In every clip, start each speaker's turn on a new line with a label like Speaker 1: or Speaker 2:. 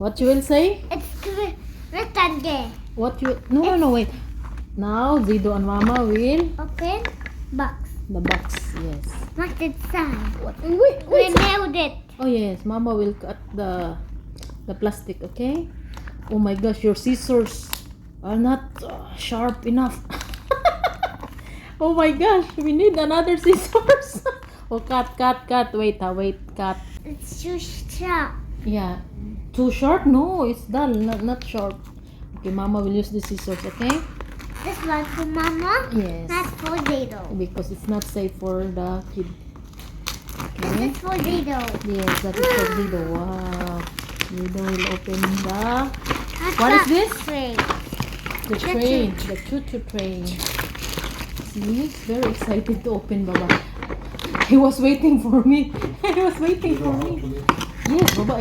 Speaker 1: What you will say?
Speaker 2: It's rectangle.
Speaker 1: What you... No, wait. Now, Zido and Mama will...
Speaker 2: Open box.
Speaker 1: The box, yes.
Speaker 2: What's inside?
Speaker 1: What?
Speaker 2: We
Speaker 1: Wait.
Speaker 2: nailed it.
Speaker 1: Oh, yes. Mama will cut the plastic, okay? Oh my gosh, your scissors are not sharp enough. Oh my gosh, we need another scissors. Oh, cut. Wait, cut.
Speaker 2: It's too sharp.
Speaker 1: Yeah. Too sharp? No, it's dull, not sharp. Okay, Mama will use the scissors, okay?
Speaker 2: This one for Mama.
Speaker 1: Yes.
Speaker 2: That's for Dido.
Speaker 1: Because it's not safe for the kid. Okay?
Speaker 2: This is for Dido.
Speaker 1: Yes, that is for Dido. Wow. Dido will open the...
Speaker 2: That's
Speaker 1: What is this?
Speaker 2: Tray.
Speaker 1: The train. The choo-choo train. See? He's very excited to open, Baba. He was waiting for me. He was waiting for me. Yes, Baba.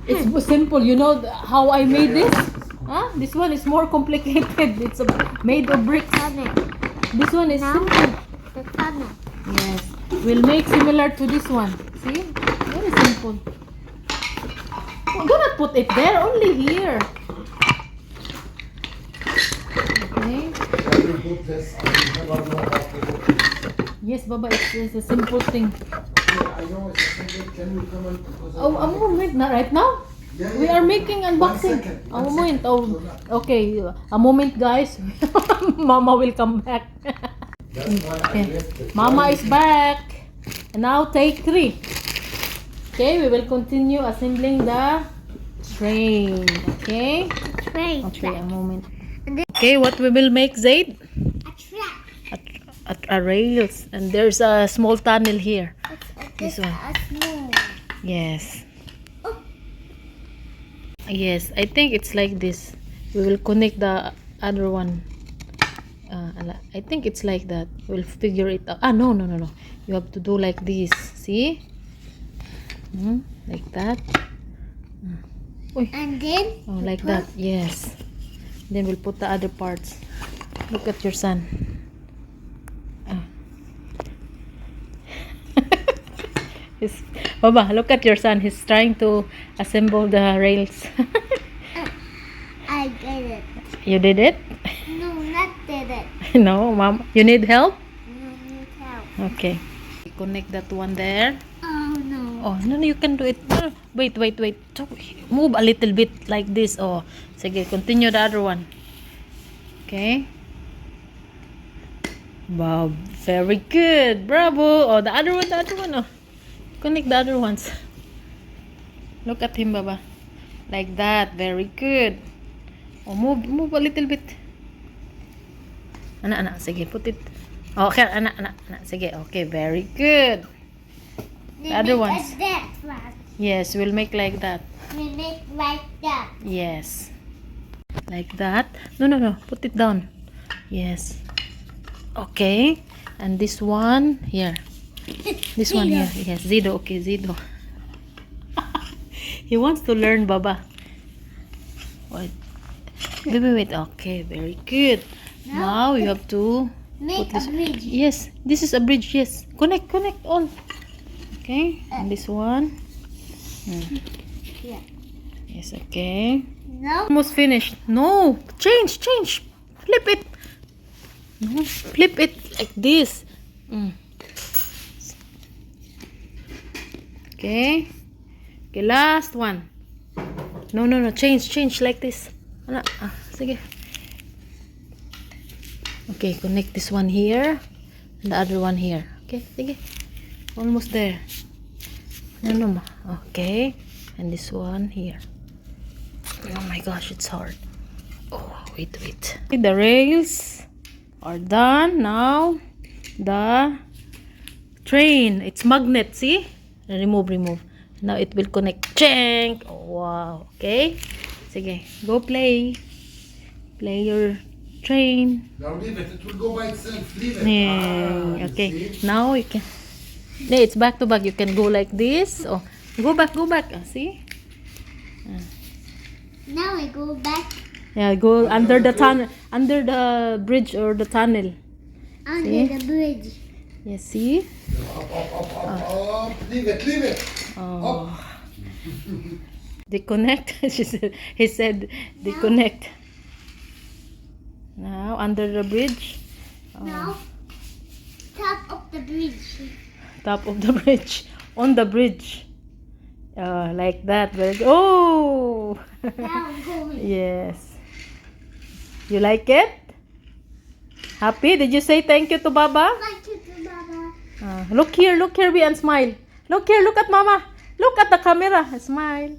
Speaker 1: It's simple. You know how I made this? Huh? This one is more complicated. It's made of bricks.
Speaker 2: Tunnel.
Speaker 1: This one is
Speaker 2: Now,
Speaker 1: simple.
Speaker 2: the tunnel.
Speaker 1: Yes. We'll make similar to this one. See? Very simple. Oh, do not put it there. Only here. Okay. Yes, Baba. It's a simple thing.
Speaker 3: I know it's a simple. Can we come and...
Speaker 1: Oh, a moment. Not right now?
Speaker 3: Yeah,
Speaker 1: We are making unboxing. A moment. Oh, okay. A moment, guys. Mama will come back.
Speaker 3: That's why I
Speaker 1: Okay.
Speaker 3: left the
Speaker 1: Mama is back. And now take 3. Okay, we will continue assembling the train. Okay?
Speaker 2: Tray.
Speaker 1: Okay, a moment.
Speaker 2: And then
Speaker 1: Okay, what we will make, Zaid?
Speaker 2: a track.
Speaker 1: A rails. And there's a small tunnel here.
Speaker 2: This
Speaker 1: one.
Speaker 2: A small.
Speaker 1: Yes.
Speaker 2: Oh.
Speaker 1: Yes, I think it's like this. We will connect the other one. I think it's like that. We'll figure it out. No. You have to do like this. See? Like that.
Speaker 2: And then
Speaker 1: Oh, like that. Yes. Then we'll put the other parts. Look at your son. Baba, look at your son. He's trying to assemble the rails.
Speaker 2: I did it.
Speaker 1: You did it?
Speaker 2: No, not did it.
Speaker 1: No, Mom. You need help?
Speaker 2: No need help.
Speaker 1: Okay. Connect that one there.
Speaker 2: Oh no.
Speaker 1: Oh, no, you can do it. No, wait. So, move a little bit like this. Oh, sige, continue the other one. Okay. Wow, very good. Bravo. Oh, the other one. Oh, connect the other ones. Look at him, Baba. Like that. Very good. Oh, move a little bit. Anak, sige, put it. Okay, anak. Sige, okay, very good.
Speaker 2: They
Speaker 1: other
Speaker 2: make
Speaker 1: ones.
Speaker 2: a that one.
Speaker 1: Yes, we'll make like that.
Speaker 2: We make like that.
Speaker 1: Yes. Like that. No. Put it down. Yes. Okay. And this one here. This one here. Yes, Zido. Okay, Zido. He wants to learn, Baba. Wait. Wait. Okay, very good. Now you have to
Speaker 2: Make
Speaker 1: put this.
Speaker 2: a bridge.
Speaker 1: Yes, this is a bridge. Yes. Connect all. Okay. And this one.
Speaker 2: Yeah.
Speaker 1: Yes, okay.
Speaker 2: No.
Speaker 1: Almost finished. No, change. Flip it. No, flip it like this. Okay, last one. No, change like this. Sige. Okay, connect this one here and the other one here. Okay, sige. Almost there. No. Okay, and this one here. Oh my gosh, it's hard. Oh, wait. The rails are done. Now the train, it's magnet, see? Remove. Now it will connect. Cheng! Oh, wow. Okay. Sige, go play your train.
Speaker 3: Now leave it. It will go by itself. Leave it.
Speaker 1: Yeah. Okay,
Speaker 3: See?
Speaker 1: now you can. Yeah, it's back to back. You can go like this. Oh, go back. See?
Speaker 2: Now we go back
Speaker 1: Yeah, go under the tunnel, under the bridge or the tunnel.
Speaker 2: under
Speaker 1: See?
Speaker 2: the bridge.
Speaker 1: Yeah, see?
Speaker 3: Up. Leave it.
Speaker 1: Oh. Disconnect. He said disconnect. Now under the bridge. Oh,
Speaker 2: Now, top of the bridge.
Speaker 1: top of the bridge. On the bridge. Like that. Very good. Oh!
Speaker 2: Now I'm going.
Speaker 1: Yes. You like it? Happy? Did you say thank you to Baba?
Speaker 2: Thank you to Baba.
Speaker 1: Look here, be and smile. Look here, look at Mama. Look at the camera. Smile.